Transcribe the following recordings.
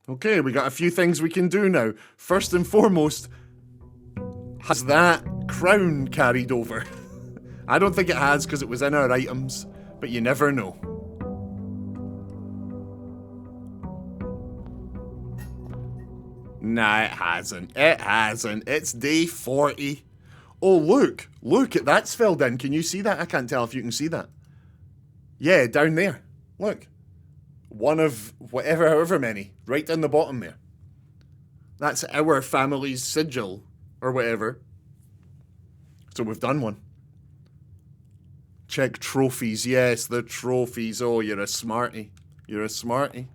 Okay, we got a few things we can do now. First and foremost, has that crown carried over? I don't think it has because it was in our items, but you never know. Nah, it hasn't. It hasn't. It's day 40. Oh, look. Look, that's filled in. Can you see that? I can't tell if you can see that. Yeah, down there. Look. One of whatever, however many. Right down the bottom there. That's our family's sigil. Or whatever. So we've done one. Check trophies. Yes, the trophies. Oh, you're a smarty. You're a smarty.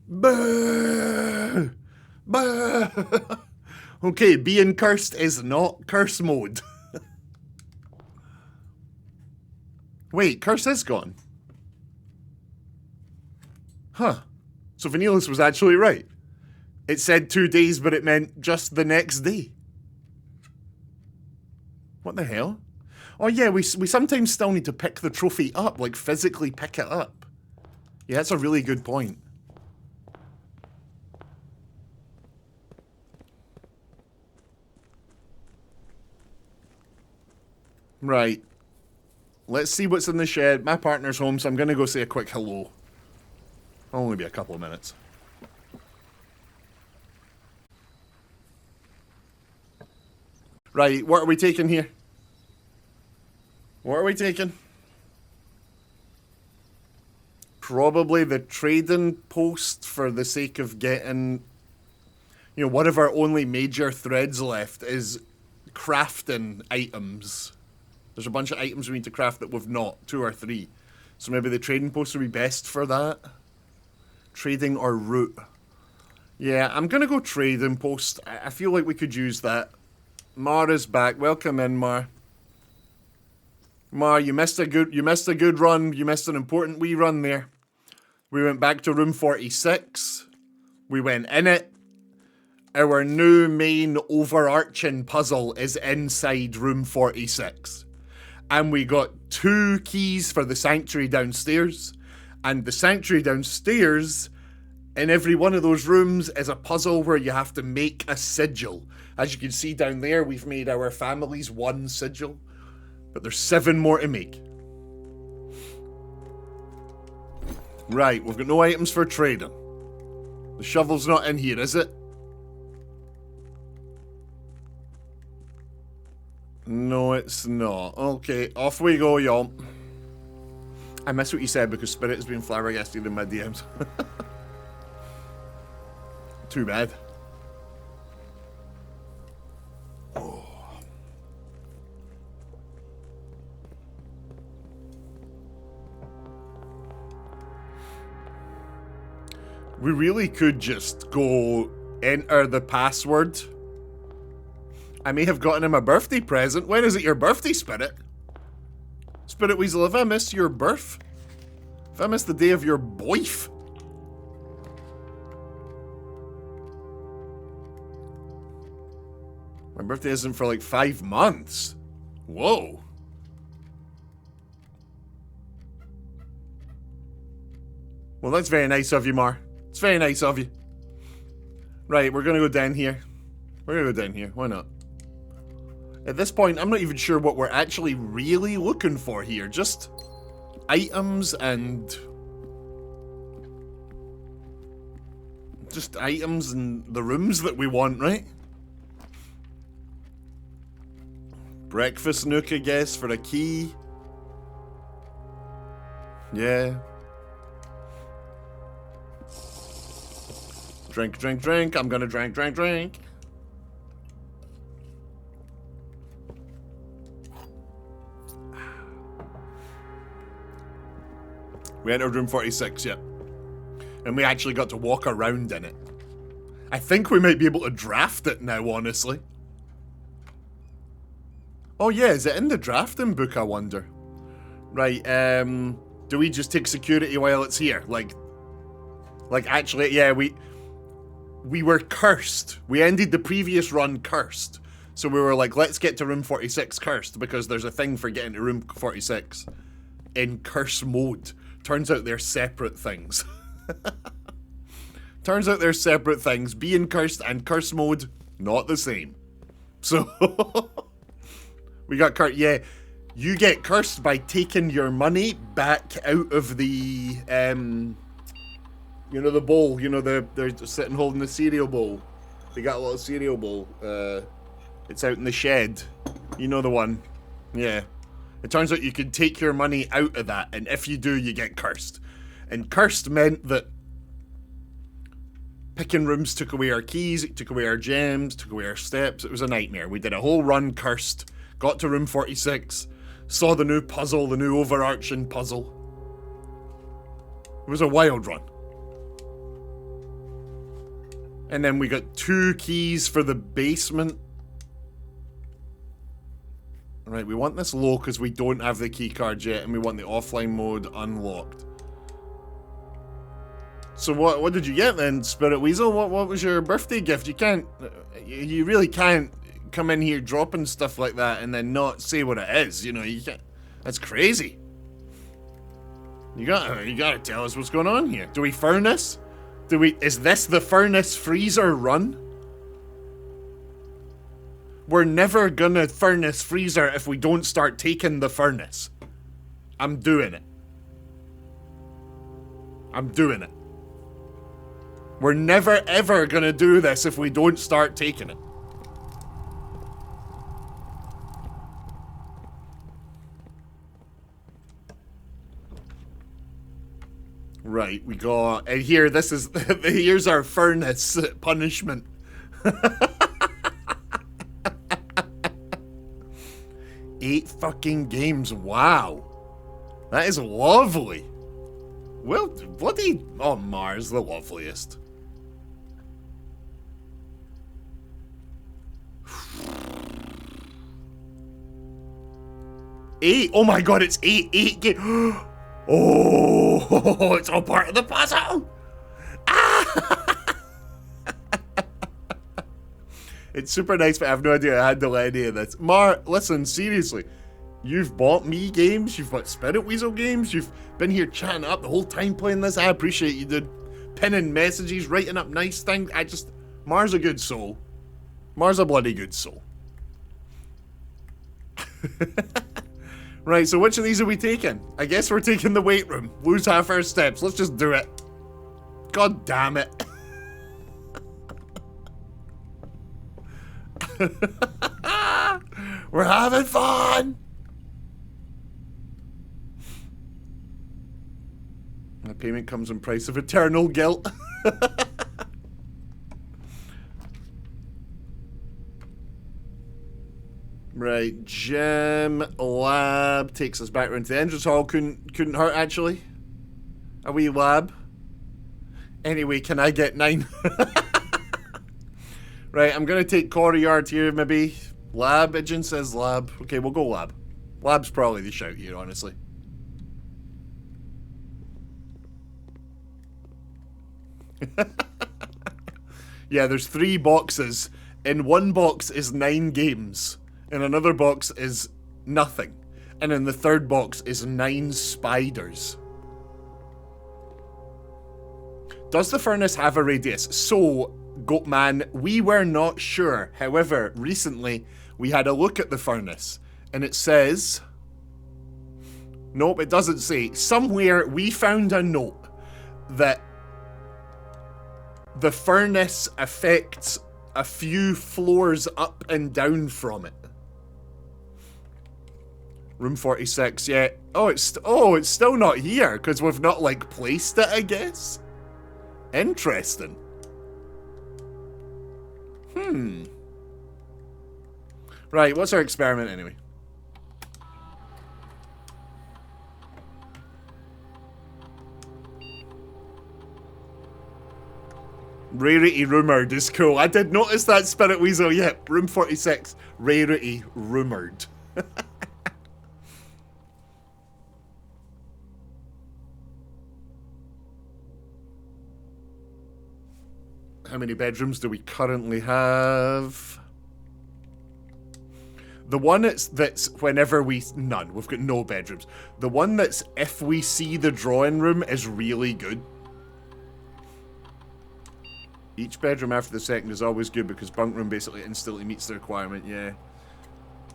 Bah! Bah! Okay, being cursed is not curse mode. Wait, curse is gone. Huh. So Vanillus was actually right. It said 2 days, but it meant just the next day. What the hell? Oh yeah, we sometimes still need to pick the trophy up, like physically pick it up. Yeah, that's a really good point. Right. Let's see what's in the shed. My partner's home, so I'm going to go say a quick hello. It'll only be a couple of minutes. Right, what are we taking here? What are we taking? Probably the trading post for the sake of getting... You know, one of our only major threads left is crafting items. There's a bunch of items we need to craft that we've not, 2 or 3. So maybe the trading post would be best for that. Trading or route. Yeah, I'm gonna go trading post. I feel like we could use that. Mar is back. Welcome in, Mar. Mar, you missed a good run. You missed an important wee run there. We went back to room 46. We went in it. Our new main overarching puzzle is inside room 46. And we got 2 keys for the sanctuary downstairs. And the sanctuary downstairs, in every one of those rooms, is a puzzle where you have to make a sigil. As you can see down there, we've made our family's 1 sigil. But there's 7 more to make. Right, we've got no items for trading. The shovel's not in here, is it? No, it's not. Okay, off we go, y'all. I miss what you said because Spirit has been flabbergasted in my DMs. Too bad. Oh. We really could just go enter the password. I may have gotten him a birthday present. When is it your birthday, Spirit? Spirit Weasel, if I miss your birth, if I miss the day of your boif. My birthday isn't for like 5 months. Whoa. Well, that's very nice of you, Mar. It's very nice of you. Right, we're gonna go down here. We're gonna go down here. Why not? At this point, I'm not even sure what we're actually really looking for here. Just items and... Just items and the rooms that we want, right? Breakfast nook, I guess, for a key. Yeah. Drink, drink, drink. I'm gonna drink, drink, drink. We entered room 46, yeah. And we actually got to walk around in it. I think we might be able to draft it now, honestly. Oh yeah, is it in the drafting book, I wonder? Right, do we just take security while it's here? Like actually, yeah, we were cursed. We ended the previous run cursed. So we were like, let's get to room 46 cursed, because there's a thing for getting to room 46 in curse mode. Turns out they're separate things. Turns out they're separate things. Being cursed and curse mode, not the same. So, we got cursed. Yeah, you get cursed by taking your money back out of the, you know, the bowl. You know, they're sitting holding the cereal bowl. They got a little cereal bowl. It's out in the shed. You know the one. Yeah. It turns out you can take your money out of that, and if you do, you get cursed. And cursed meant that picking rooms took away our keys, it took away our gems, took away our steps. It was a nightmare. We did a whole run cursed, got to room 46, saw the new puzzle, the new overarching puzzle. It was a wild run. And then we got 2 keys for the basement. Right, we want this low because we don't have the key cards yet, and we want the offline mode unlocked. So what did you get then, Spirit Weasel? What was your birthday gift? You really can't come in here dropping stuff like that and then not say what it is. You know, you can't. That's crazy. You gotta tell us what's going on here. Do we furnace? Is this the furnace freezer run? We're never gonna furnace freezer if we don't start taking the furnace. I'm doing it. I'm doing it. We're never ever gonna do this if we don't start taking it. Right, we got, and here, this is, here's our furnace punishment. 8 fucking games, wow. That is lovely. Well, bloody, oh, Mars, the loveliest. Eight, oh my god, it's 8 games. Oh, it's all part of the puzzle. Ah! It's super nice, but I have no idea I had to let any of this. Mar, listen, seriously. You've bought me games, you've bought Spirit Weasel games, you've been here chatting up the whole time playing this. I appreciate you, dude. Pinning messages, writing up nice things. Mar's a good soul. Mar's a bloody good soul. Right, so which of these are we taking? I guess we're taking the weight room. Lose half our steps. Let's just do it. God damn it. We're having fun. My payment comes in price of eternal guilt. Right, gem lab takes us back around to the entrance hall. Couldn't hurt actually. A wee lab. Anyway, can I get 9? Right, I'm gonna take courtyard here maybe. Lab, Ijin says lab. Okay, we'll go lab. Lab's probably the shout here, honestly. Yeah, there's 3 boxes. In one box is 9 games. In another box is nothing. And in the third box is 9 spiders. Does the furnace have a radius? So, Goatman, we were not sure. However, recently we had a look at the furnace and it says... Nope, it doesn't say. Somewhere we found a note that the furnace affects a few floors up and down from it. Room 46, yeah. Oh, it's still not here, because we've not, like, placed it, I guess? Interesting. Right, what's our experiment, anyway? Rarity rumoured is cool. I did notice that, Spirit Weasel. Yep, room 46. Rarity rumoured. How many bedrooms do we currently have? The one that's whenever none. We've got no bedrooms. The one that's if we see the drawing room is really good. Each bedroom after the second is always good because bunk room basically instantly meets the requirement. Yeah.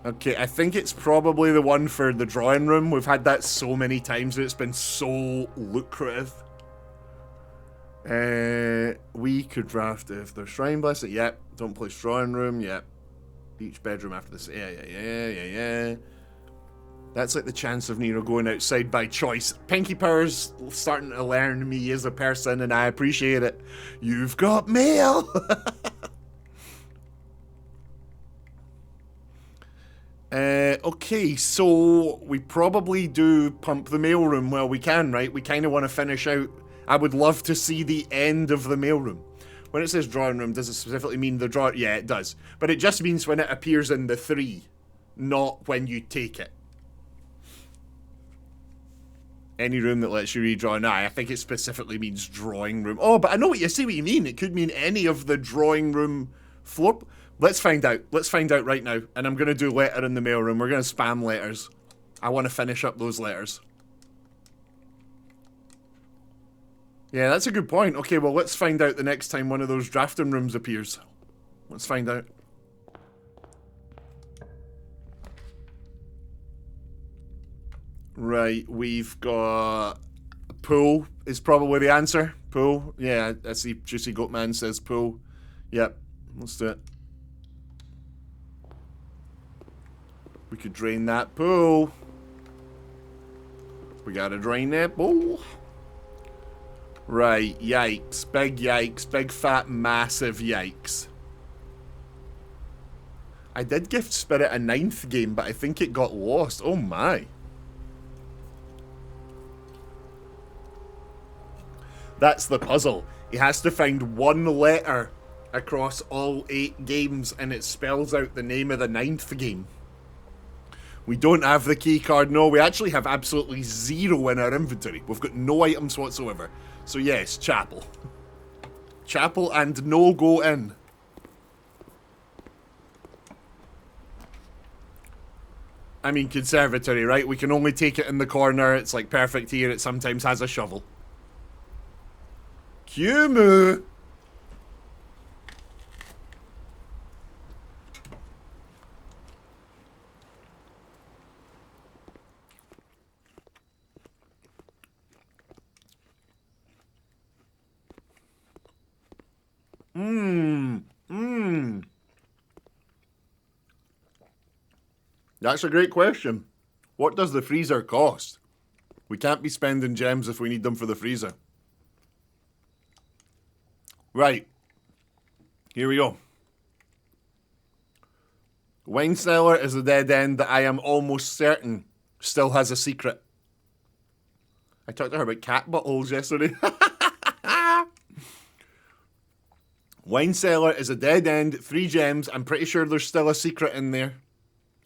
Okay, I think it's probably the one for the drawing room. We've had that so many times that it's been so lucrative. We could draft if there's shrine blessing. Yep. Don't place drawing room. Yep. Each bedroom after this. Yeah. That's like the chance of Nero going outside by choice. Pinky Power's starting to learn me as a person, and I appreciate it. You've got mail! Okay, so we probably do pump the mailroom while we can, right? We kind of want to finish out. I would love to see the end of the mailroom. When it says drawing room, does it specifically mean the draw? Yeah, it does. But it just means when it appears in the 3, not when you take it. Any room that lets you redraw an eye. I think it specifically means drawing room. Oh, but I know what you see what you mean. It could mean any of the drawing room floor. Let's find out. Let's find out right now. And I'm going to do letter in the mailroom. We're going to spam letters. I want to finish up those letters. Yeah, that's a good point. Okay, well, let's find out the next time one of those drafting rooms appears. Let's find out. Right, we've got... Pool is probably the answer. Pool. Yeah, I see Juicy Goatman says pool. Yep, let's do it. We could drain that pool. We gotta drain that pool. Right, yikes. Big fat massive yikes. I did gift Spirit a 9th game, but I think it got lost. Oh my. That's the puzzle. He has to find one letter across all 8 games, and it spells out the name of the 9th game. We don't have the key card. No, we actually have absolutely 0 in our inventory. We've got no items whatsoever. So yes, chapel. Chapel and no go in. I mean, conservatory, right? We can only take it in the corner. It's like perfect here. It sometimes has a shovel. Cumu! That's a great question. What does the freezer cost? We can't be spending gems if we need them for the freezer. Right. Here we go. Wine cellar is a dead end that I am almost certain still has a secret. I talked to her about cat buttholes yesterday. Wine cellar is a dead end, 3 gems. I'm pretty sure there's still a secret in there.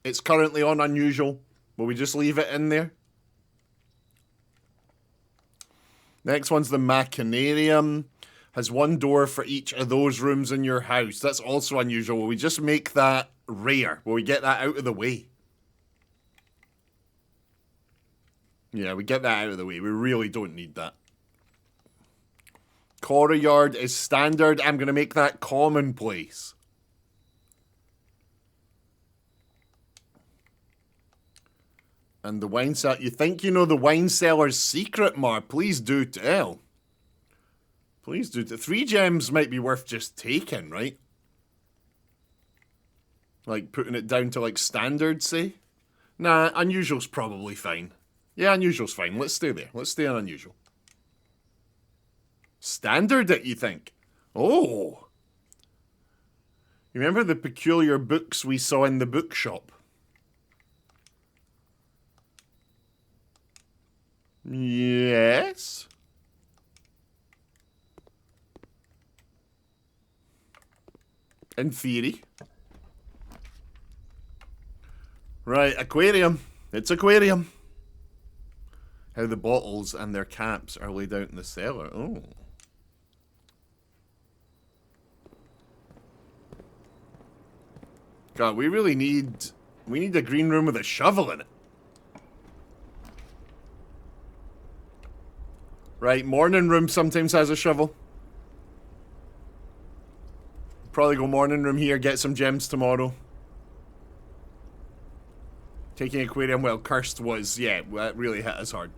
It's currently on unusual. Will we just leave it in there? Next one's the Machinarium. Has 1 door for each of those rooms in your house. That's also unusual. Will we just make that rare? Will we get that out of the way? Yeah, we get that out of the way. We really don't need that. Courtyard is standard. I'm going to make that commonplace. And the wine cellar. You think you know the wine cellar's secret, Mar? Please do tell. Please do. 3 gems might be worth just taking, right? Like putting it down to like standard, say? Nah, unusual's probably fine. Yeah, unusual's fine. Let's stay there. Let's stay on unusual. Standard it, you think? Oh. You remember the peculiar books we saw in the bookshop? Yes. In theory. Right, aquarium. It's aquarium. How the bottles and their caps are laid out in the cellar. Oh. God, we really need We need a green room with a shovel in it. Right, morning room sometimes has a shovel. Probably go morning room here, get some gems tomorrow. Taking aquarium while cursed was, yeah, that really hit us hard.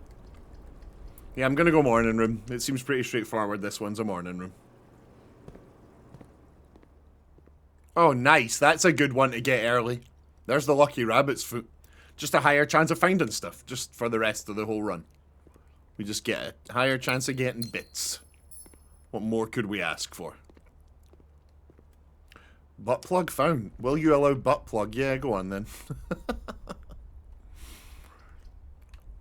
Yeah, I'm gonna go morning room. It seems pretty straightforward. This one's a morning room. Oh, nice. That's a good one to get early. There's the lucky rabbit's foot. Just a higher chance of finding stuff, just for the rest of the whole run. We just get a higher chance of getting bits. What more could we ask for? Butt plug found. Will you allow butt plug? Yeah, go on then.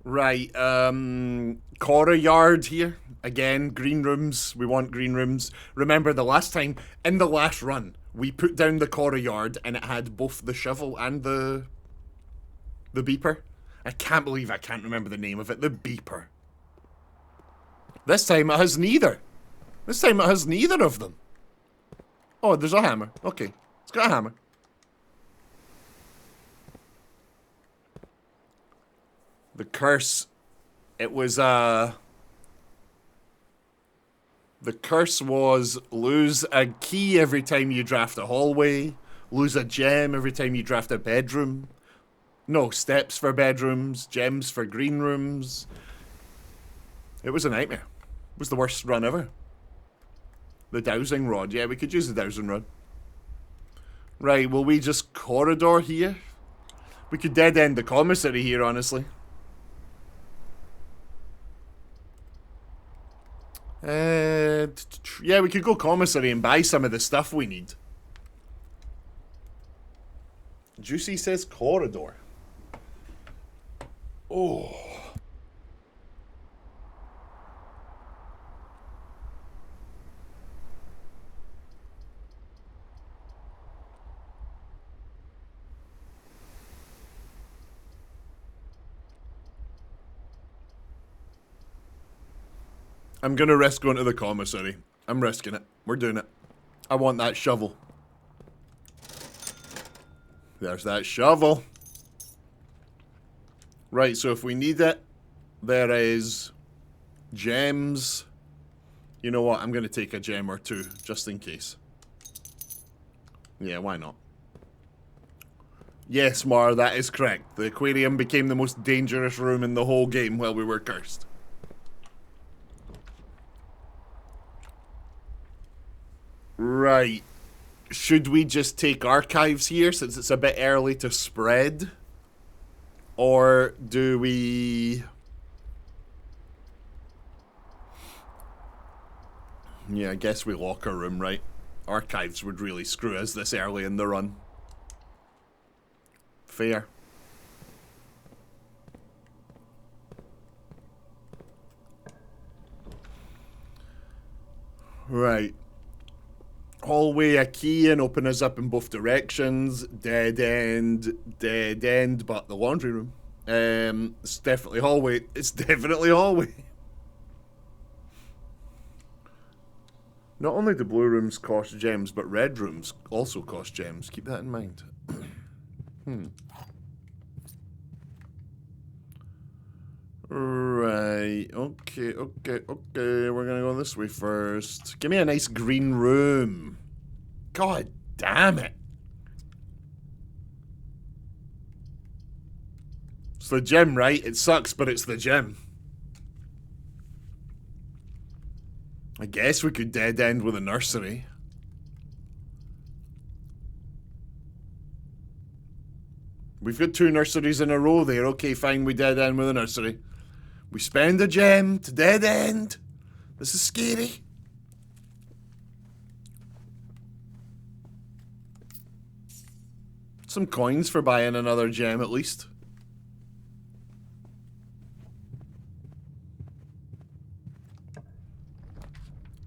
Right, Cora Yard here. Again, green rooms. We want green rooms. Remember the last time, in the last run, we put down the Cora Yard and it had both the shovel and the beeper. I can't believe I can't remember the name of it. The beeper. This time it has neither. This time it has neither of them. Oh, there's a hammer. Okay, it's got a hammer. The curse, it was, the curse was lose a key every time you draft a hallway, lose a gem every time you draft a bedroom. No, steps for bedrooms, gems for green rooms. It was a nightmare. It was the worst run ever. The dowsing rod. Yeah, we could use the dowsing rod. Right, will we just corridor here? We could dead end the commissary here, honestly. Yeah, we could go commissary and buy some of the stuff we need. Juicy says corridor. Oh. I'm gonna risk going to the commissary. I'm risking it. We're doing it. I want that shovel. There's that shovel. Right, so if we need it, there is gems. You know what? I'm gonna take a gem or two, just in case. Yeah, why not? Yes, Mar, that is correct. The aquarium became the most dangerous room in the whole game while we were cursed. Right. Should we just take archives here since it's a bit early to spread? Or do we... Yeah, I guess we lock our room, right? Archives would really screw us this early in the run. Fair. Right. Hallway, a key, and open us up in both directions. Dead end, but the laundry room. It's definitely hallway. It's definitely hallway. Not only do blue rooms cost gems, but red rooms also cost gems. Keep that in mind. Right. Okay. We're gonna go this way first. Give me a nice green room. God damn it. It's the gym, right? It sucks, but it's the gym. I guess we could dead end with a nursery. We've got 2 nurseries in a row there. Okay, fine, we dead end with a nursery. We spend a gem to dead end. This is scary. Some coins for buying another gem at least.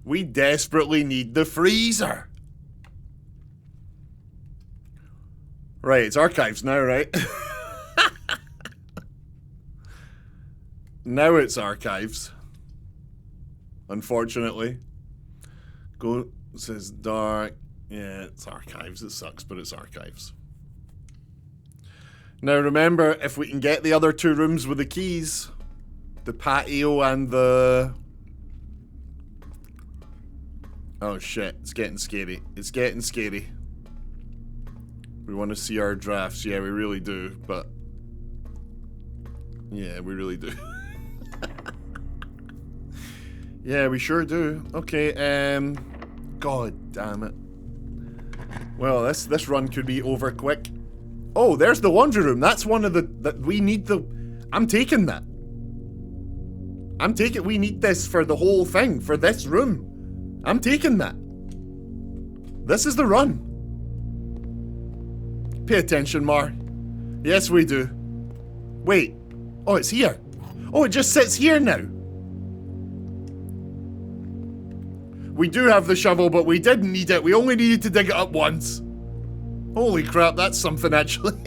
We desperately need the freezer. Right, it's archives now, right? Now it's archives. Unfortunately. Go says dark. Yeah, it's archives. It sucks, but it's archives. Now remember, if we can get the other two rooms with the keys, the patio and the... Oh shit, it's getting scary. It's getting scary. We want to see our drafts. Yeah, we really do, but... Yeah, we really do. Yeah, we sure do. Okay, God damn it. Well, this run could be over quick. Oh, there's the laundry room. That's one of the... we need the... I'm taking that. We need this for the whole thing, for this room. I'm taking that. This is the run. Pay attention, Mar. Yes, we do. Wait. Oh, it's here. Oh, it just sits here now. We do have the shovel, but we didn't need it. We only needed to dig it up once. Holy crap, that's something, actually.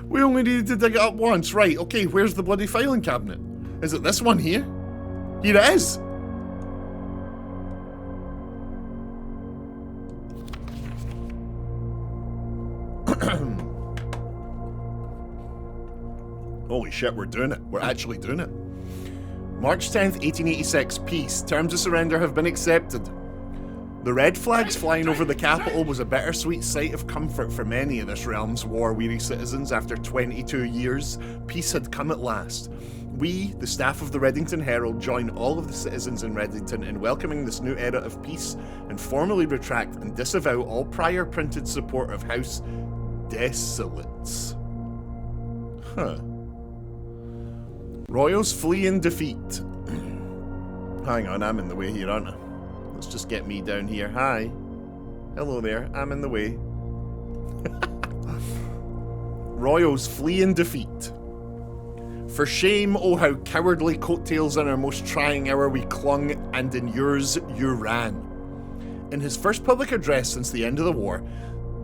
We only needed to dig it up once. Right, okay, where's the bloody filing cabinet? Is it this one here? Here it is. Holy shit, we're doing it. We're actually doing it. March 10th, 1886, peace. Terms of surrender have been accepted. The red flags flying over the capital was a bittersweet sight of comfort for many of this realm's war-weary citizens. After 22 years, peace had come at last. We, the staff of the Reddington Herald, join all of the citizens in Reddington in welcoming this new era of peace and formally retract and disavow all prior printed support of House Desolates. Huh. Royals flee in defeat. Hang on, I'm in the way here, aren't I? Let's just get me down here. Hi. Hello there, I'm in the way. Royals flee in defeat. For shame, oh how cowardly coattails in our most trying hour we clung, and in yours you ran. In his first public address since the end of the war,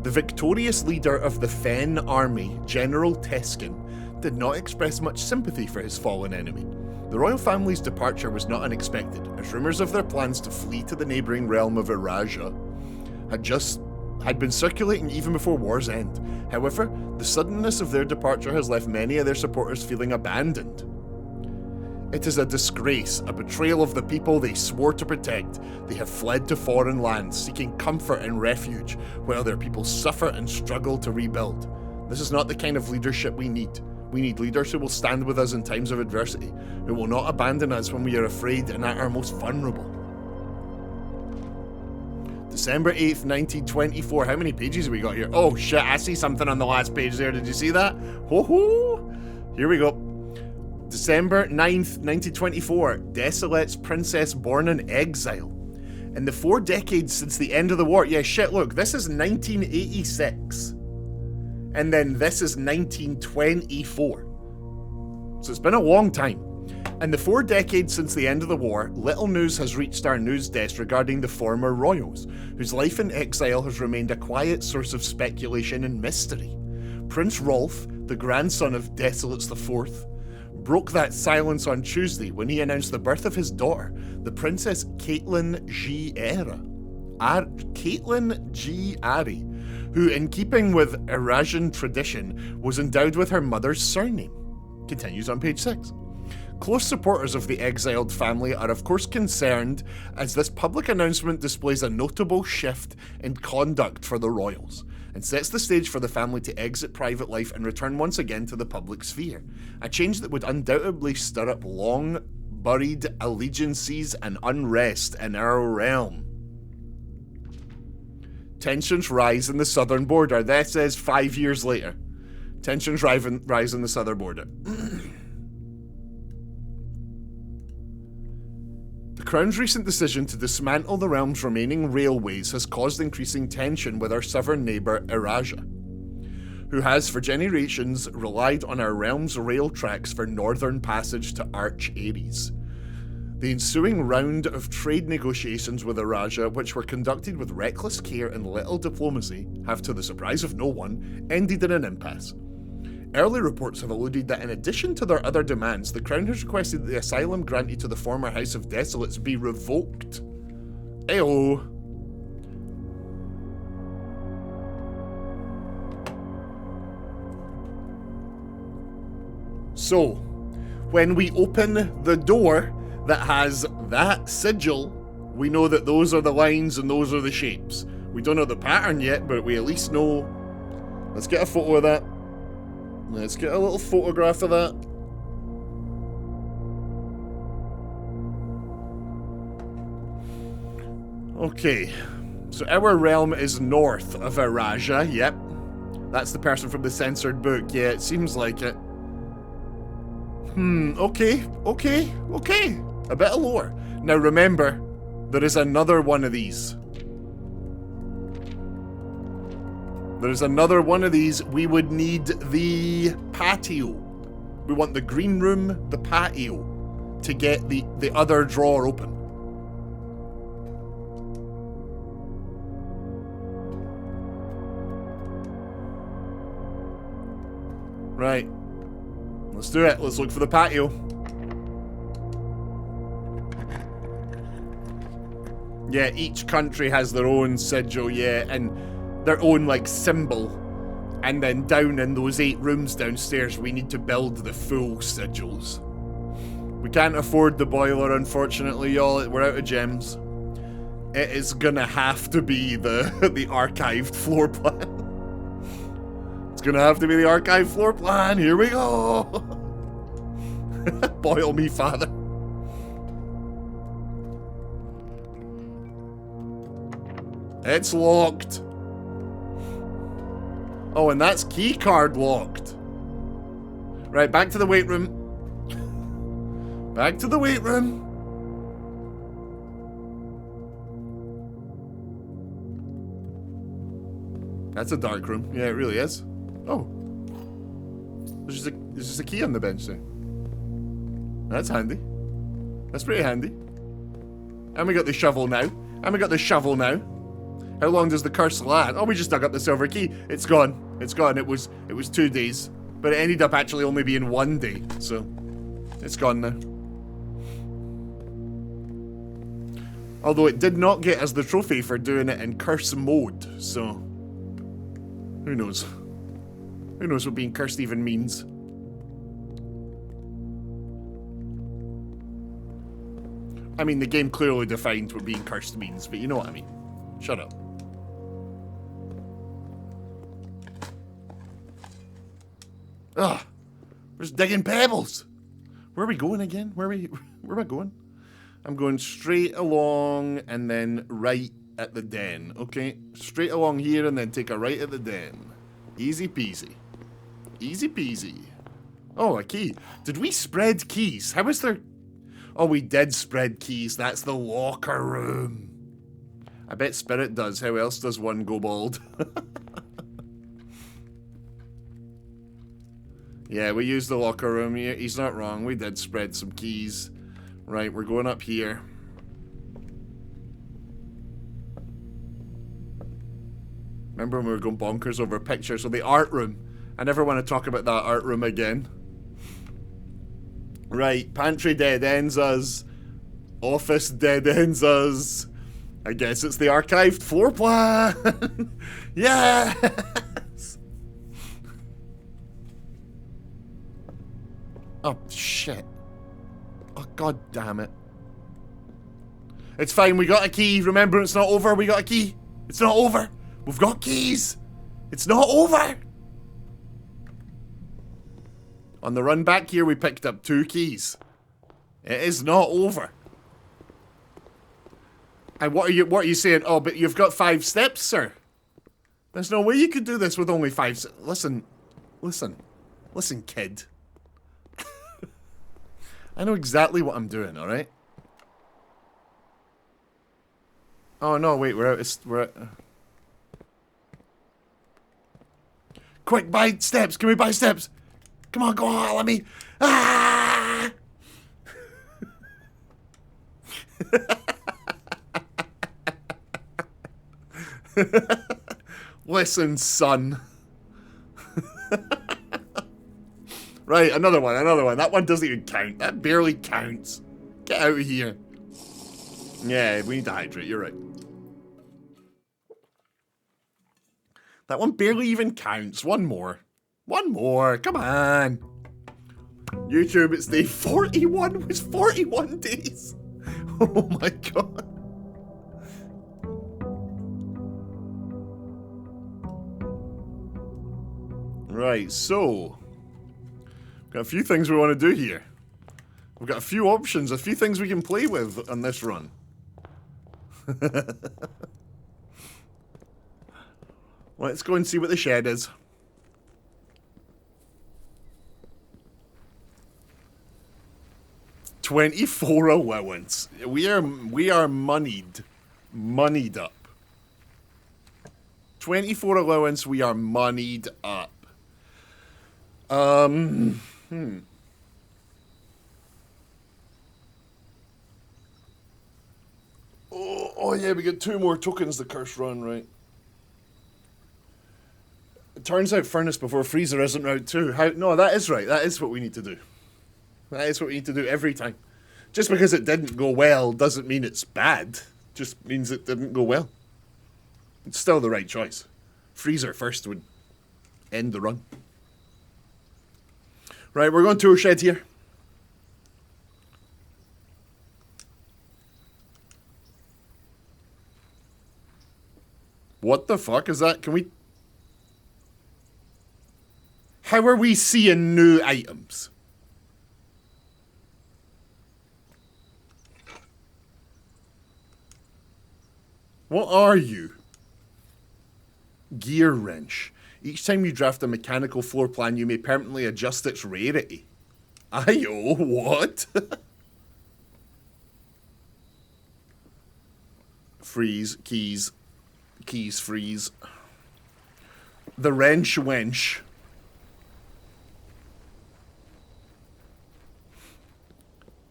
the victorious leader of the Fen army, General Teskin, did not express much sympathy for his fallen enemy. The royal family's departure was not unexpected, as rumours of their plans to flee to the neighbouring realm of Eraja had been circulating even before war's end. However, the suddenness of their departure has left many of their supporters feeling abandoned. It is a disgrace, a betrayal of the people they swore to protect. They have fled to foreign lands, seeking comfort and refuge, while their people suffer and struggle to rebuild. This is not the kind of leadership we need. We need leaders who will stand with us in times of adversity, who will not abandon us when we are afraid and at our most vulnerable. December 8th, 1924. How many pages have we got here? Oh shit, I see something on the last page there. Did you see that? Ho ho! Here we go. December 9th, 1924. Desolate's princess born in exile. In the 4 decades since the end of the war. Yeah, shit, look, this is 1986. And then this is 1924. So it's been a long time. In the 4 decades since the end of the war, little news has reached our news desk regarding the former royals, whose life in exile has remained a quiet source of speculation and mystery. Prince Rolf, the grandson of Desolates IV, broke that silence on Tuesday when he announced the birth of his daughter, the Princess Caitlin G. Caitlin G. Ari, who, in keeping with Erasian tradition, was endowed with her mother's surname. Continues on page 6. Close supporters of the exiled family are of course concerned, as this public announcement displays a notable shift in conduct for the royals, and sets the stage for the family to exit private life and return once again to the public sphere. A change that would undoubtedly stir up long-buried allegiances and unrest in our realm. Tensions rise in the southern border. That says 5 years later. Tensions rise in the southern border. The Crown's recent decision to dismantle the realm's remaining railways has caused increasing tension with our southern neighbour Eraja, who has for generations relied on our realm's rail tracks for northern passage to Arch Ares. The ensuing round of trade negotiations with Eraja, which were conducted with reckless care and little diplomacy, have, to the surprise of no one, ended in an impasse. Early reports have alluded that in addition to their other demands, the Crown has requested that the asylum granted to the former House of Desolates be revoked. Ayo. So, when we open the door that has that sigil, we know that those are the lines and those are the shapes. We don't know the pattern yet, but we at least know. Let's get a photo of that. Let's get a little photograph of that. Okay, so our realm is north of Araja, yep. That's the person from the censored book, yeah, it seems like it. Okay. A bit of lore. Now remember, there is another one of these. There's another one of these. We would need the patio. We want the green room, the patio, to get the other drawer open. Right. Let's do it. Let's look for the patio. Yeah, each country has their own sigil, yeah, and their own, like, symbol. And then down in those 8 rooms downstairs, we need to build the full sigils. We can't afford the boiler, unfortunately, y'all. We're out of gems. It is gonna have to be the archived floor plan. It's gonna have to be the archived floor plan. Here we go. Boil me, father. It's locked. Oh, and that's keycard locked. Right, back to the weight room. Back to the weight room. That's a dark room. Yeah, it really is. Oh. There's just a key on the bench there. That's handy. That's pretty handy. And we got the shovel now. How long does the curse last? Oh, we just dug up the silver key. It's gone. It's gone. It was 2 days. But it ended up actually only being 1 day. So, it's gone now. Although it did not get us the trophy for doing it in curse mode. So, who knows? Who knows what being cursed even means? I mean, the game clearly defines what being cursed means, but you know what I mean. Shut up. Ugh. We're just digging pebbles. Where are we going again? Where am I going? I'm going straight along and then right at the den. Okay? Straight along here and then take a right at the den. Easy peasy. Easy peasy. Oh, a key. Did we spread keys? How is there... Oh, we did spread keys. That's the locker room. I bet Spirit does. How else does one go bald? Yeah, we used the locker room. He's not wrong. We did spread some keys. Right, we're going up here. Remember when we were going bonkers over pictures of the art room? I never want to talk about that art room again. Right, pantry dead ends us. Office dead ends us. I guess it's the archived floor plan. Yes. Oh, shit. Oh, god damn it. It's fine, we got a key. Remember, it's not over. We got a key. It's not over. We've got keys. It's not over. On the run back here, we picked up 2 keys. It is not over. And what are you saying? Oh, but you've got 5 steps, sir. There's no way you could do this with only 5 steps. Listen, kid. I know exactly what I'm doing, alright? Oh no, wait, we're out. Quick, buy steps. Can we buy steps? Come on, go on, let me. Ah! Listen, son. Right, another one. That one doesn't even count. That barely counts. Get out of here. Yeah, we need to hydrate, you're right. That one barely even counts. One more, come on. YouTube, it's day 41. It was 41 days. Oh my god. Right, so we've got a few things we want to do here. We've got a few options, a few things we can play with on this run. Let's go and see what the shed is. $24 allowance. We are moneyed up. 24 allowance. We are moneyed up. Oh yeah, we got 2 more tokens. The curse run, right? It turns out furnace before freezer isn't out too. No, that is right. That is what we need to do. That is what we need to do every time. Just because it didn't go well doesn't mean it's bad. Just means it didn't go well. It's still the right choice. Freezer first would end the run. Right, we're going to a shed here. What the fuck is that? Can we... How are we seeing new items? What are you? Gear wrench. Each time you draft a mechanical floor plan, you may permanently adjust its rarity. Ayo, what? Freeze, keys, freeze. The wrench wench.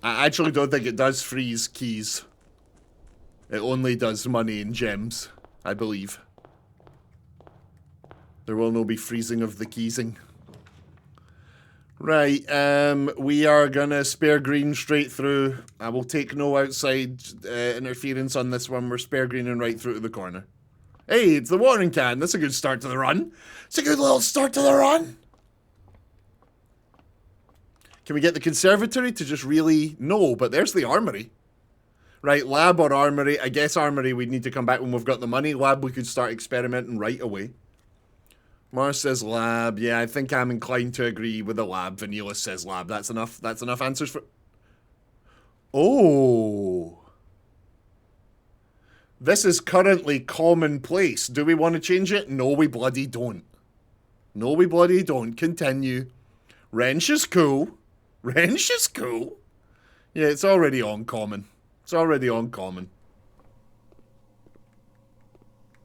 I actually don't think it does freeze keys. It only does money and gems, I believe. There will no be freezing of the keysing. Right, we are gonna spare green straight through. I will take no outside interference on this one. We're spare greening right through to the corner. Hey, it's the watering can. That's a good start to the run. It's a good little start to the run. Can we get the conservatory to just really... No, but there's the armory. Right, lab or armory. I guess armory we'd need to come back when we've got the money. Lab we could start experimenting right away. Mars says lab. Yeah, I think I'm inclined to agree with the lab. Vanilla says lab. That's enough answers for... Oh. This is currently commonplace. Do we want to change it? No, we bloody don't. No, we bloody don't. Continue. Wrench is cool. Wrench is cool. Yeah, it's already on common. It's already on common.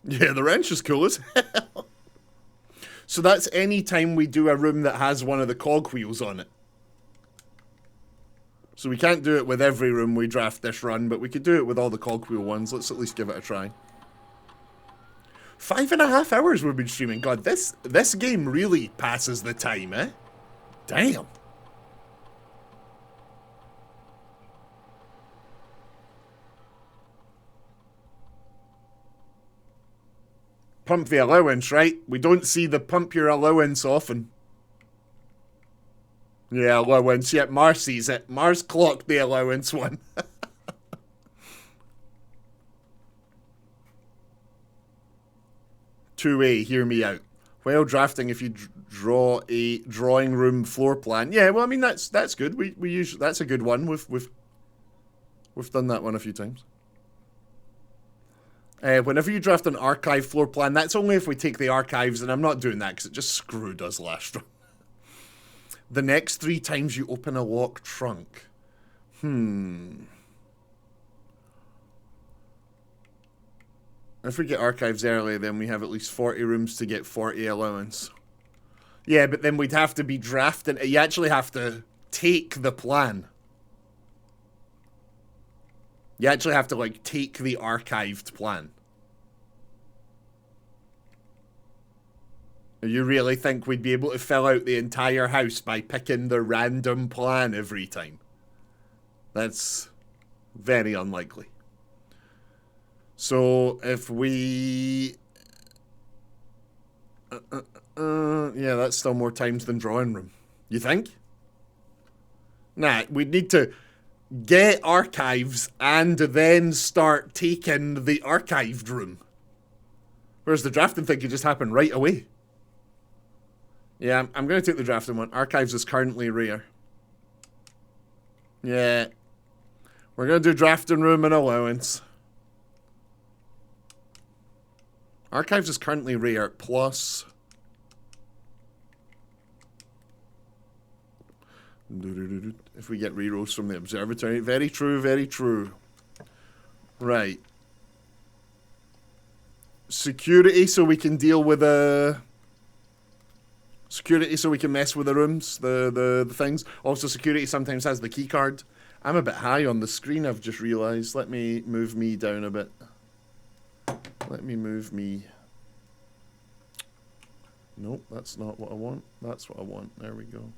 Yeah, the wrench is cool as hell. So that's any time we do a room that has one of the cogwheels on it. So we can't do it with every room we draft this run, but we could do it with all the cogwheel ones. Let's at least give it a try. 5.5 hours we've been streaming. God, this game really passes the time, eh? Damn. Pump the allowance, right? We don't see the pump your allowance often. Yeah, allowance. Yep, Mars sees it. Mars clocked the allowance one. 2A, hear me out. While drafting, if you draw a drawing room floor plan. Yeah, well, I mean, that's good. We usually, that's a good one. We've done that one a few times. Whenever you draft an archive floor plan, that's only if we take the archives, and I'm not doing that because it just screwed us last run. The next 3 times you open a locked trunk. If we get archives early, then we have at least 40 rooms to get 40 allowance. Yeah, but then we'd have to be drafting. You actually have to take the plan. You actually have to, like, take the archived plan. You really think we'd be able to fill out the entire house by picking the random plan every time? That's very unlikely. So, if we... yeah, that's still more times than drawing room. You think? Nah, we need to get archives and then start taking the archived room. Whereas the drafting thing could just happen right away. Yeah, I'm going to take the drafting one. Archives is currently rare. Yeah. We're going to do drafting room and allowance. Archives is currently rare, plus... If we get rerolls from the observatory. Very true, very true. Right. Security, so we can deal with security, so we can mess with the rooms, the things. Also, security sometimes has the key card. I'm a bit high on the screen, I've just realised. Let me move me down a bit. Let me move me... Nope, that's not what I want. That's what I want. There we go.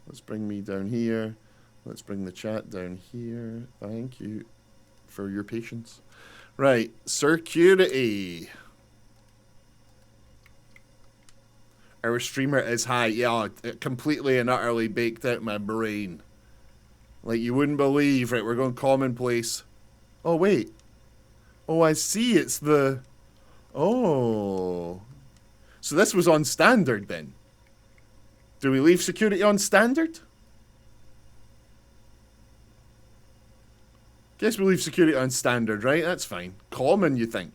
Let's bring me down here. Let's bring the chat down here. Thank you for your patience. Right, security. Our streamer is high. Yeah, it completely and utterly baked out my brain. Like you wouldn't believe. Right, we're going commonplace. Oh, wait. Oh, I see. It's the... Oh. So this was on standard then. Do we leave security on standard? Guess we leave security on standard, right? That's fine. Common, you think?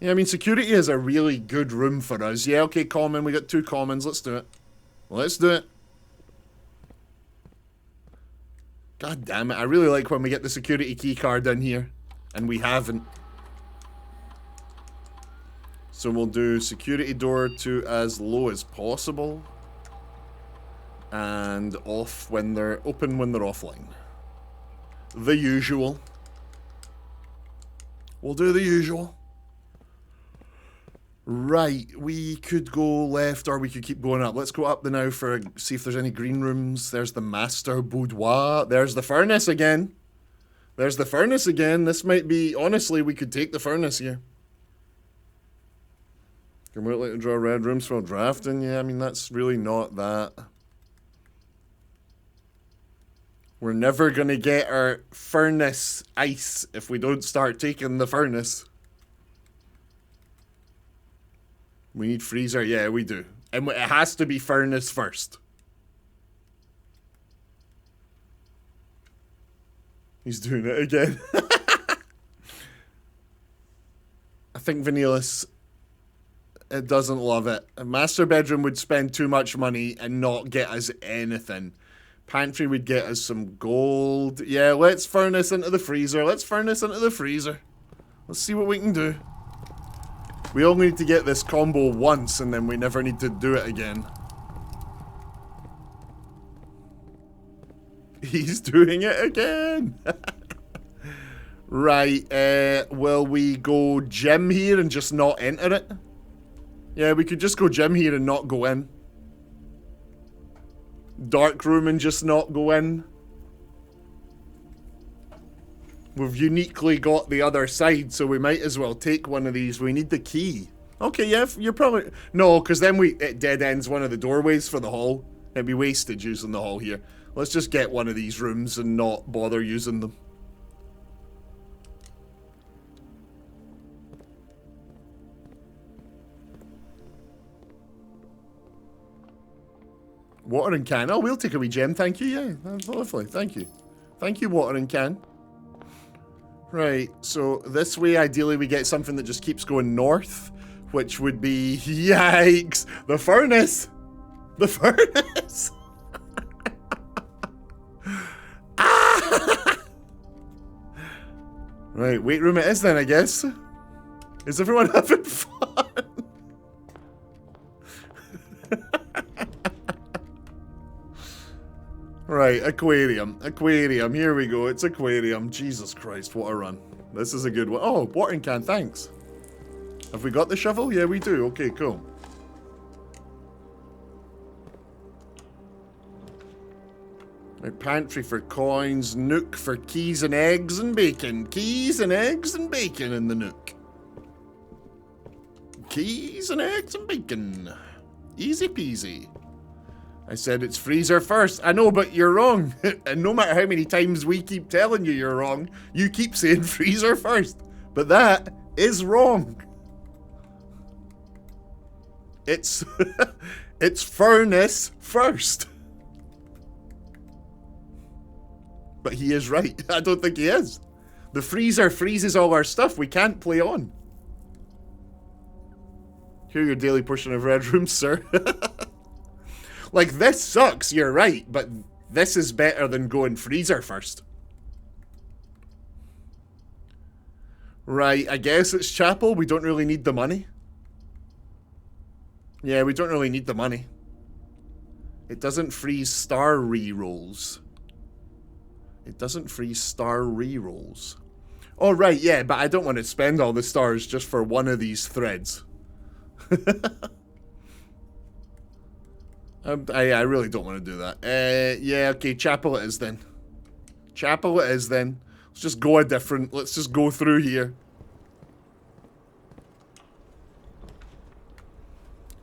Yeah, I mean, security is a really good room for us. Yeah, okay, common. We got 2 commons. Let's do it. Let's do it. God damn it. I really like when we get the security key card in here. And we haven't. So we'll do security door to as low as possible. And off when they're open when they're offline. The usual. We'll do the usual. Right, we could go left or we could keep going up. Let's go up the now for see if there's any green rooms. There's the master boudoir. There's the furnace again. There's the furnace again. This might be, honestly, we could take the furnace here. Can we like to draw red rooms for drafting? Yeah, I mean, that's really not that. We're never going to get our furnace ice if we don't start taking the furnace. We need freezer. Yeah, we do. And it has to be furnace first. He's doing it again. I think Vanillus, it doesn't love it. A master bedroom would spend too much money and not get us anything. Pantry would get us some gold. Yeah, let's furnace into the freezer. Let's furnace into the freezer. Let's see what we can do. We only need to get this combo once and then we never need to do it again. He's doing it again. Right, will we go gym here and just not enter it? Yeah, we could just go gym here and not go in. Dark room and just not go in. We've uniquely got the other side, so we might as well take one of these. We need the key. Okay, yeah, you're probably... No, because then it dead ends one of the doorways for the hall. It'd be wasted using the hall here. Let's just get one of these rooms and not bother using them. Watering can. Oh, we'll take a wee gem. Thank you. Yeah, that's lovely. Thank you. Thank you, watering can. Right, so this way, ideally, we get something that just keeps going north, which would be... Yikes! The furnace! The furnace! Ah! Right, weight room it is then, I guess. Is everyone having fun? Right, aquarium. Aquarium, here we go. It's aquarium. Jesus Christ, what a run. This is a good one. Oh, watering can, thanks. Have we got the shovel? Yeah, we do. Okay, cool. Right, pantry for coins, nook for keys and eggs and bacon. Keys and eggs and bacon in the nook. Keys and eggs and bacon. Easy peasy. I said it's freezer first. I know, but you're wrong. And no matter how many times we keep telling you you're wrong, you keep saying freezer first. But that is wrong. It's it's furnace first. But he is right. I don't think he is. The freezer freezes all our stuff. We can't play on. Here your daily portion of red room, sir. Like, this sucks, you're right, but this is better than going freezer first. Right, I guess it's chapel. We don't really need the money. Yeah, we don't really need the money. It doesn't freeze star rerolls. It doesn't freeze star rerolls. Oh, right, yeah, but I don't want to spend all the stars just for one of these threads. I really don't want to do that. Yeah, okay, chapel it is then. Chapel it is then. Let's just go let's just go through here.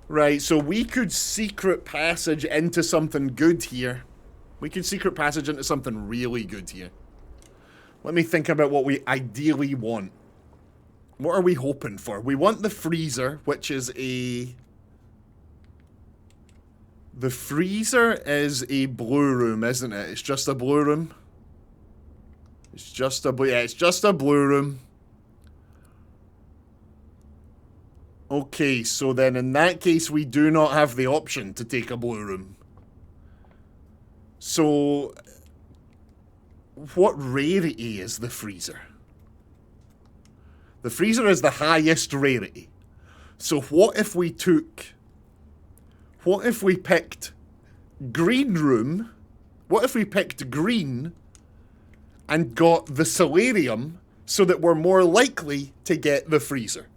Right, so we could secret passage into something good here. We could secret passage into something really good here. Let me think about what we ideally want. What are we hoping for? We want the freezer, which is a... The freezer is a blue room, isn't it? It's just a blue room. It's just a blue... Yeah, it's just a blue room. Okay, so then in that case, we do not have the option to take a blue room. So... What rarity is the freezer? The freezer is the highest rarity. So what if we took... What if we picked green room? What if we picked green and got the solarium so that we're more likely to get the freezer?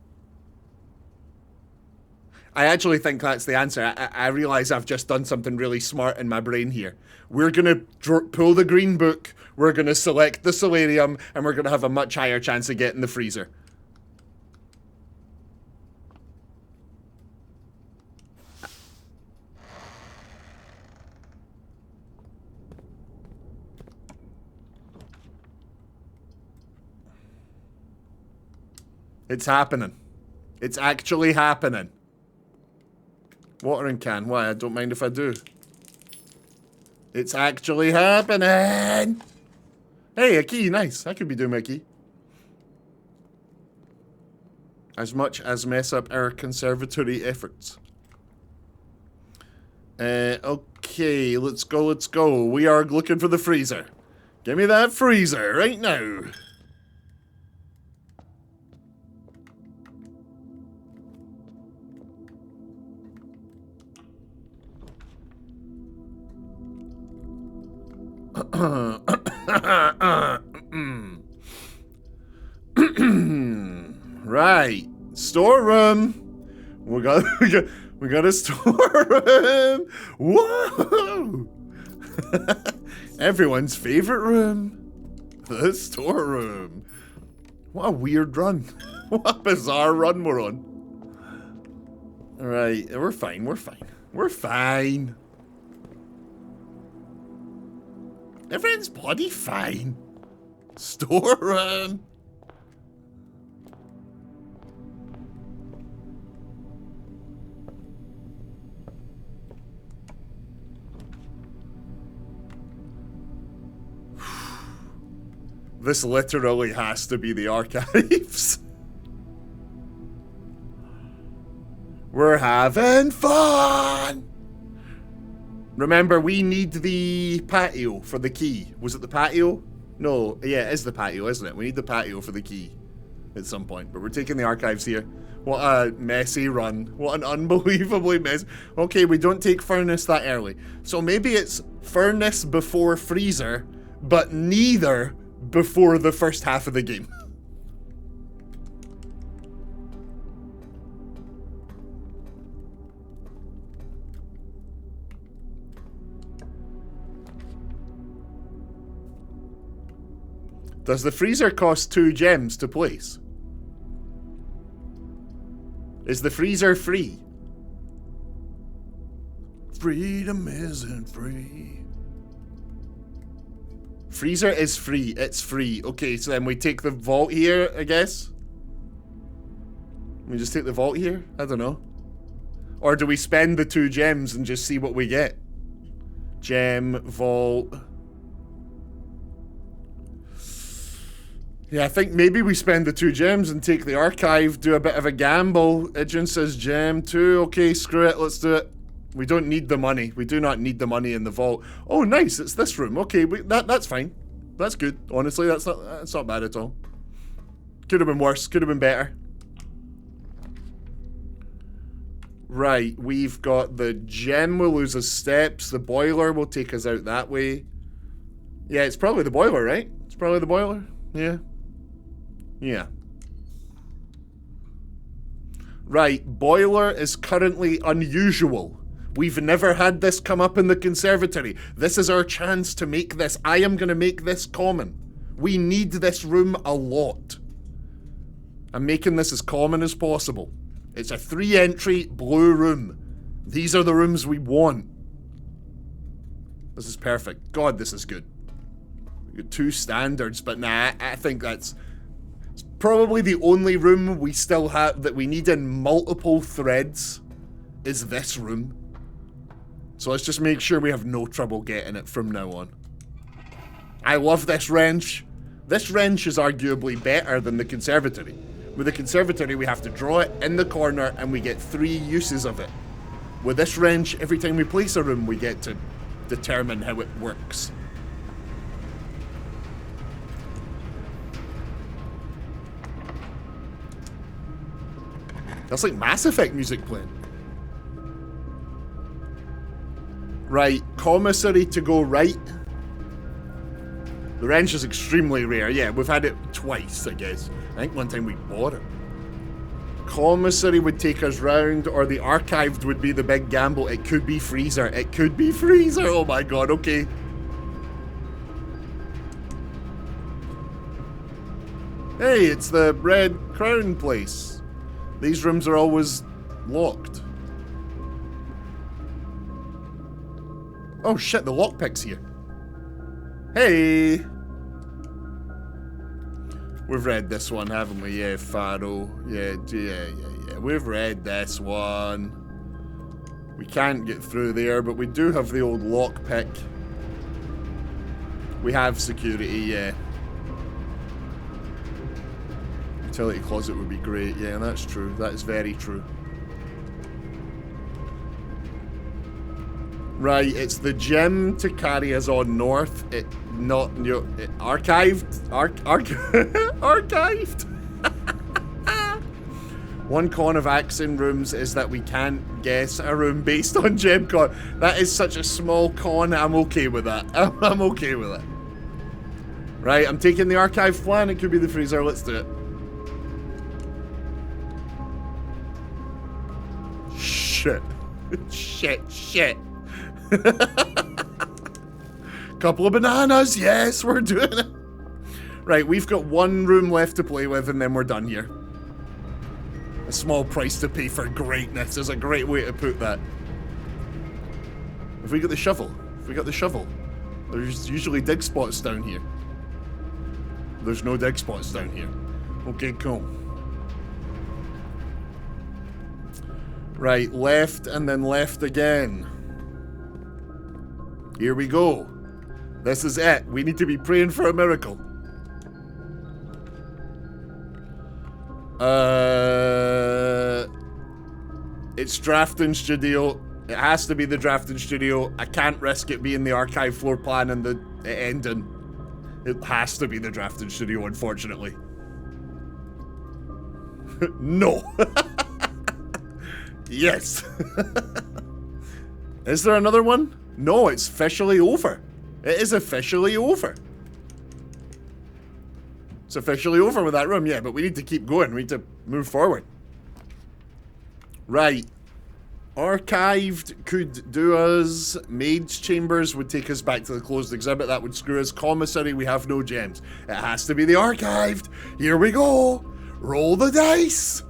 I actually think that's the answer. I realise I've just done something really smart in my brain here. We're going to pull the green book, we're going to select the solarium, and we're going to have a much higher chance of getting the freezer. It's happening. It's actually happening. Watering can. Why? I don't mind if I do. It's actually happening. Hey, a key. Nice. I could be doing my key. As much as mess up our conservatory efforts. Okay. Let's go. Let's go. We are looking for the freezer. Give me that freezer right now. Right, storeroom. We got a storeroom. Whoa! Everyone's favorite room, the storeroom. What a weird run. What a bizarre run we're on. All right, we're fine. We're fine. We're fine. Everyone's bloody fine. Storeroom. This literally has to be the archives. We're having fun. Remember, we need the patio for the key. Was it the patio? No, yeah, it is the patio, isn't it? We need the patio for the key at some point. But we're taking the archives here. What a messy run. What an unbelievably mess. Okay, we don't take furnace that early. So maybe it's furnace before freezer, but neither before the first half of the game. Does the freezer cost 2 gems to place? Is the freezer free? freedom isn't free. Freezer is free. It's free. Okay, so then we take the vault here, I guess. We just take the vault here? I don't know. Or do we spend the 2 gems and just see what we get? Gem, vault. Yeah, I think maybe we spend the 2 gems and take the archive, do a bit of a gamble. Idjin says gem too. Okay, screw it, let's do it. We don't need the money. We do not need the money in the vault. Oh, nice, it's this room. Okay, that's fine. That's good. Honestly, that's not bad at all. Could have been worse, could have been better. Right, we've got the gem will lose us steps. The boiler will take us out that way. Yeah, it's probably the boiler, right? It's probably the boiler. Yeah. Yeah. Right, boiler is currently unusual. We've never had this come up in the conservatory. This is our chance to make this. I am going to make this common. We need this room a lot. I'm making this as common as possible. It's a 3-entry blue room. These are the rooms we want. This is perfect. God, this is good. We got 2 standards, but nah, I think it's probably the only room we still have that we need in multiple threads is this room. So let's just make sure we have no trouble getting it from now on. I love this wrench. This wrench is arguably better than the conservatory. With the conservatory, we have to draw it in the corner and we get 3 uses of it. With this wrench, every time we place a room, we get to determine how it works. That's like Mass Effect music playing. Right, commissary to go right. The wrench is extremely rare. Yeah, we've had it twice, I guess. I think one time we bought it. Commissary would take us round, or the archived would be the big gamble. It could be freezer. It could be freezer. Oh my god, okay. Hey, it's the Red Crown place. These rooms are always locked. Oh shit, the lockpick's here. Hey! We've read this one, haven't we? Yeah, Pharaoh. Yeah. We've read this one. We can't get through there, but we do have the old lockpick. We have security, yeah. Utility closet would be great. Yeah, that's true. That is very true. Right, it's the gym to carry us on north. Archived. Archived. One con of accent rooms is that we can't guess a room based on gem con. That is such a small con. I'm okay with that. I'm okay with it. Right, I'm taking the archive plan. It could be the freezer. Let's do it. Shit. Shit. Couple of bananas, yes, we're doing it. Right, we've got 1 room left to play with and then we're done here. A small price to pay for greatness is a great way to put that. If we got the shovel, there's usually dig spots down here. There's no dig spots down here. Okay, cool. Right, left and then left again. Here we go. This is it. We need to be praying for a miracle. It's drafting studio. It has to be the drafting studio. I can't risk it being the archive floor plan and the ending. It has to be the drafting studio, unfortunately. No. Yes. Is there another one? No, it's officially over. It is officially over. It's officially over with that room, yeah, but we need to keep going. We need to move forward. Right. Archived could do us. Maid's chambers would take us back to the closed exhibit. That would screw us. Commissary, we have no gems. It has to be the archived. Here we go. Roll the dice.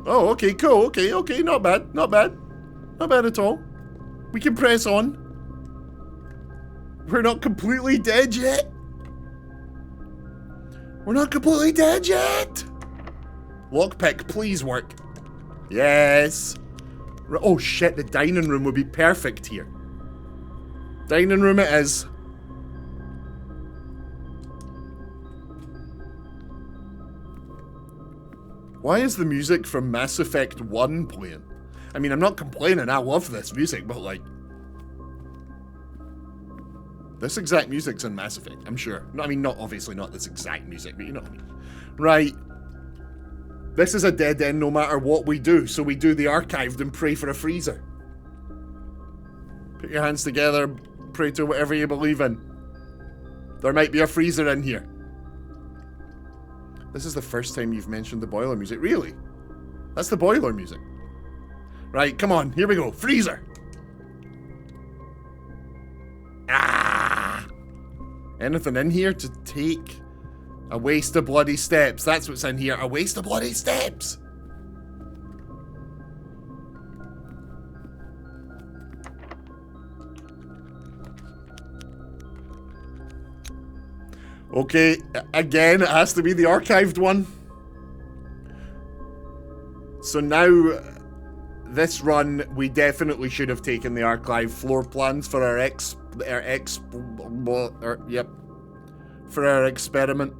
Oh, okay, cool. Okay, not bad. Not bad. Not bad at all. We can press on. We're not completely dead yet. We're not completely dead yet. Lockpick, please work. Yes. Oh shit, the dining room would be perfect here. Dining room it is. Why is the music from Mass Effect 1 playing? I mean, I'm not complaining, I love this music, but like... This exact music's in Mass Effect, I'm sure. No, I mean, not obviously not this exact music, but you know what I mean. Right. This is a dead end no matter what we do, so we do the archived and pray for a freezer. Put your hands together, pray to whatever you believe in. There might be a freezer in here. This is the first time you've mentioned the boiler music. Really? That's the boiler music. Right, come on, here we go. Freezer! Ah! Anything in here to take? A waste of bloody steps. That's what's in here. A waste of bloody steps! Okay, again, it has to be the archived one. So now, this run, we definitely should have taken the archive floor plans for our for our experiment.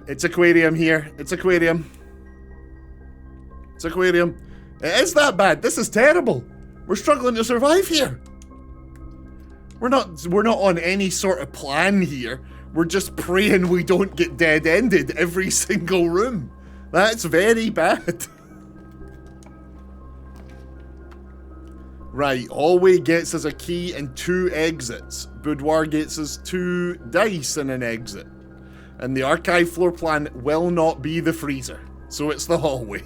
It's aquarium here. It's aquarium. It's aquarium. It is that bad. This is terrible. We're struggling to survive here. We're not on any sort of plan here. We're just praying we don't get dead-ended every single room. That's very bad. Right, hallway gets us a key and 2 exits. Boudoir gets us 2 dice and an exit. And the archive floor plan will not be the freezer. So it's the hallway.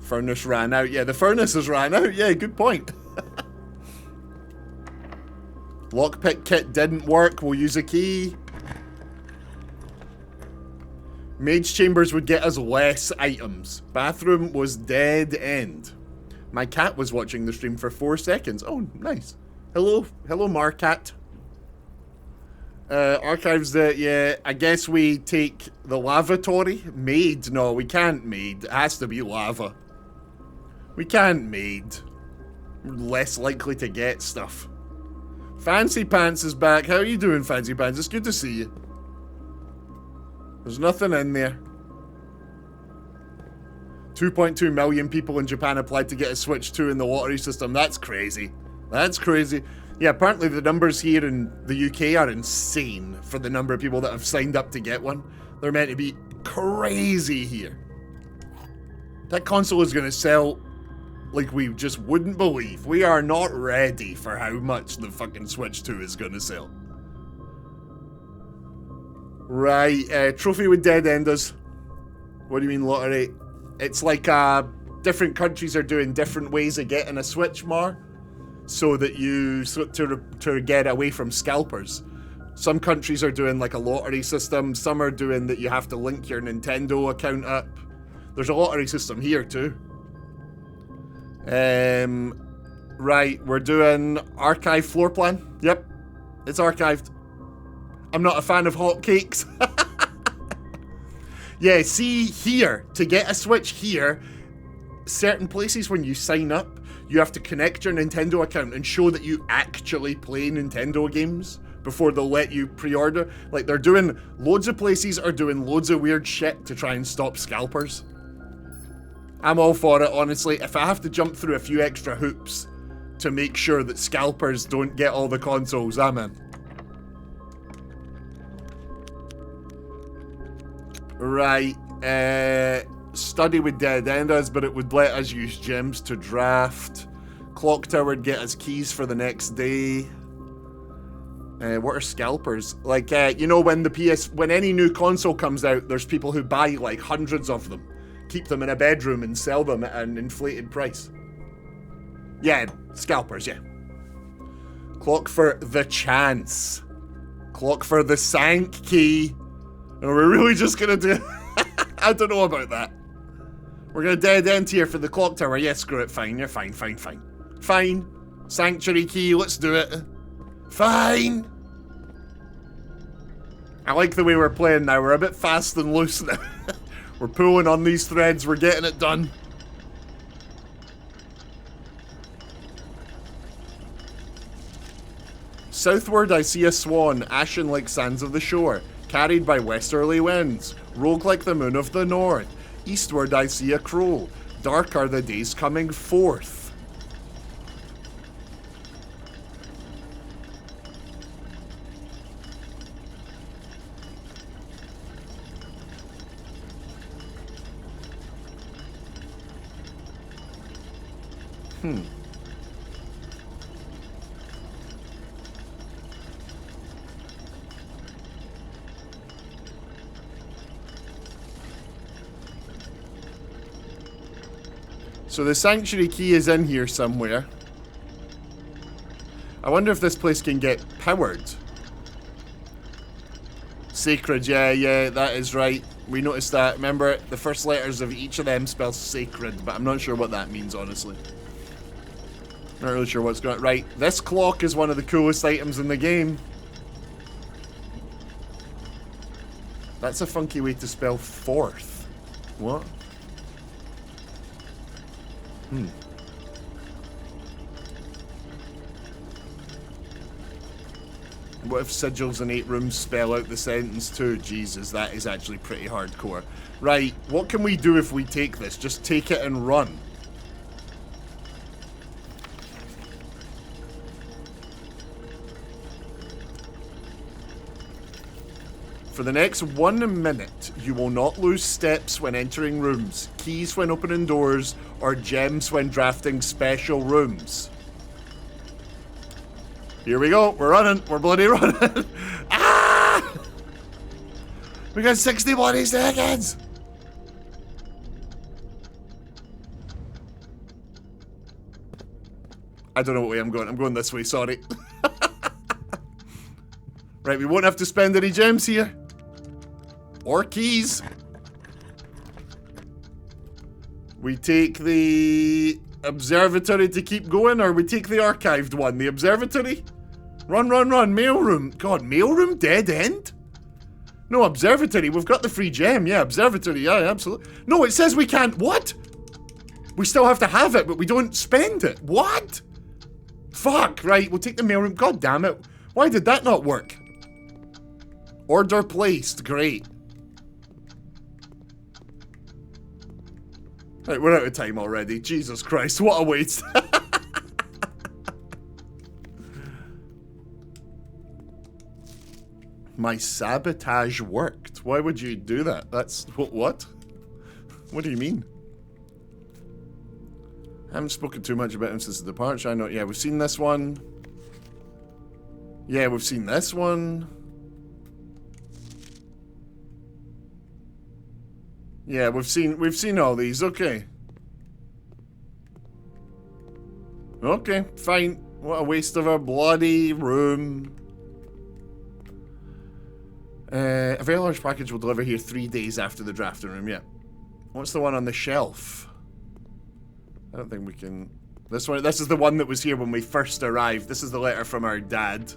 Furnace ran out. Yeah, the furnace has ran out. Yeah, good point. Lockpick kit didn't work. We'll use a key. Mage chambers would get us less items. Bathroom was dead end. My cat was watching the stream for 4 seconds. Oh, nice. Hello, Marcat. Archives, yeah, I guess we take the lavatory. Maid, no, we can't maid. It has to be lava. We can't maid. We're less likely to get stuff. Fancy Pants is back. How are you doing, Fancy Pants? It's good to see you. There's nothing in there. 2.2 million people in Japan applied to get a Switch 2 in the lottery system. That's crazy. That's crazy. Yeah, apparently the numbers here in the UK are insane for the number of people that have signed up to get one. They're meant to be crazy here. That console is going to sell like we just wouldn't believe. We are not ready for how much the fucking Switch 2 is going to sell. Right, trophy with dead enders. What do you mean lottery? It's like different countries are doing different ways of getting a Switch more, so that you to get away from scalpers. Some countries are doing like a lottery system. Some are doing that you have to link your Nintendo account up. There's a lottery system here too. Right, we're doing archive floor plan. Yep, it's archived. I'm not a fan of hotcakes. Yeah, see here, to get a Switch here, certain places when you sign up, you have to connect your Nintendo account and show that you actually play Nintendo games before they'll let you pre-order. Like, they're doing, loads of places are doing loads of weird shit to try and stop scalpers. I'm all for it, honestly. If I have to jump through a few extra hoops to make sure that scalpers don't get all the consoles, I'm in. Right, study with dead enders, but it would let us use gems to draft. Clock tower would get us keys for the next day. What are scalpers? Like, you know, when when any new console comes out, there's people who buy like hundreds of them, keep them in a bedroom and sell them at an inflated price. Yeah, scalpers, yeah. Clock for the chance. Clock for the sank key. And we're really just gonna do... I don't know about that. We're gonna dead end here for the clock tower. Yeah, screw it. Fine. You're fine. Fine. Sanctuary key. Let's do it. Fine. I like the way we're playing now. We're a bit fast and loose now. We're pulling on these threads. We're getting it done. Southward I see a swan, ashen like sands of the shore, carried by westerly winds, rogue like the moon of the north. Eastward I see a crow, dark are the days coming forth. So the sanctuary key is in here somewhere. I wonder if this place can get powered. Sacred, yeah, that is right. We noticed that. Remember, the first letters of each of them spells sacred, but I'm not sure what that means, honestly. Not really sure what's going on. Right, this clock is one of the coolest items in the game. That's a funky way to spell fourth. What? What if sigils in 8 rooms spell out the sentence too? Jesus, that is actually pretty hardcore. Right, what can we do if we take this? Just take it and run. For the next 1 minute, you will not lose steps when entering rooms, keys when opening doors, or gems when drafting special rooms. Here we go. We're running. We're bloody running. Ah! We got 60 bloody seconds. I don't know what way I'm going. I'm going this way. Sorry. Right, we won't have to spend any gems here. Or keys. We take the observatory to keep going, or we take the archived one? The observatory? Run. Mailroom. God, mailroom dead end? No, observatory. We've got the free gem. Yeah, observatory. Yeah, absolutely. No, it says we can't. What? We still have to have it, but we don't spend it. What? Fuck. Right, we'll take the mailroom. God damn it. Why did that not work? Order placed. Great. Right, we're out of time already. Jesus Christ, what a waste. My sabotage worked. Why would you do that? That's... What? What do you mean? I haven't spoken too much about him since the departure. I know... Yeah, we've seen this one. Yeah, we've seen this one. Yeah, we've seen all these. Okay. Okay, fine. What a waste of a bloody room. A very large package will deliver here 3 days after the drafting room. Yeah. What's the one on the shelf? I don't think we can... This one. This is the one that was here when we first arrived. This is the letter from our dad.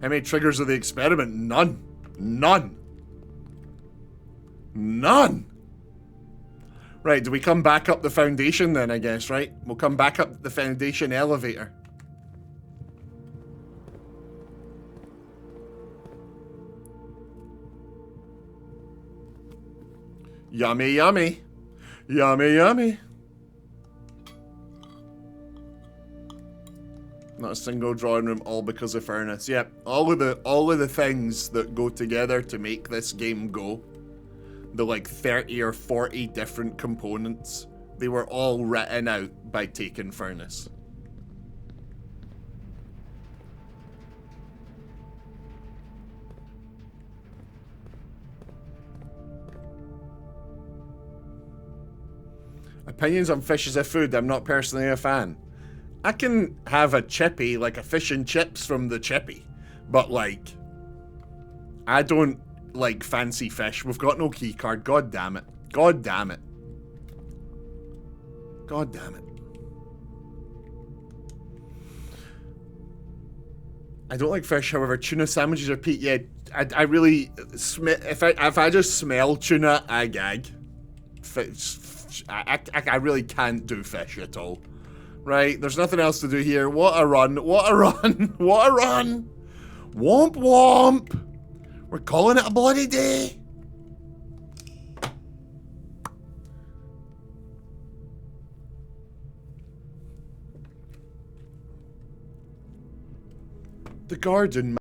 How many triggers of the experiment? None. None. None! Right, do we come back up the foundation then, I guess, right? We'll come back up the foundation elevator. Yummy, yummy. Yummy, yummy. Not a single drawing room, all because of furnace. Yep, all of the things that go together to make this game go. The like 30 or 40 different components, they were all written out by taking furnace. Opinions on fish as a food, I'm not personally a fan. I can have a chippy, like a fish and chips from the chippy. But, like, I don't like fancy fish. We've got no key card. God damn it. God damn it. God damn it. I don't like fish, however, tuna sandwiches are peak. Yeah, I really if I just smell tuna, I gag. I really can't do fish at all. Right, there's nothing else to do here. What a run! What a run! What a run! Womp womp! We're calling it a bloody day. The garden.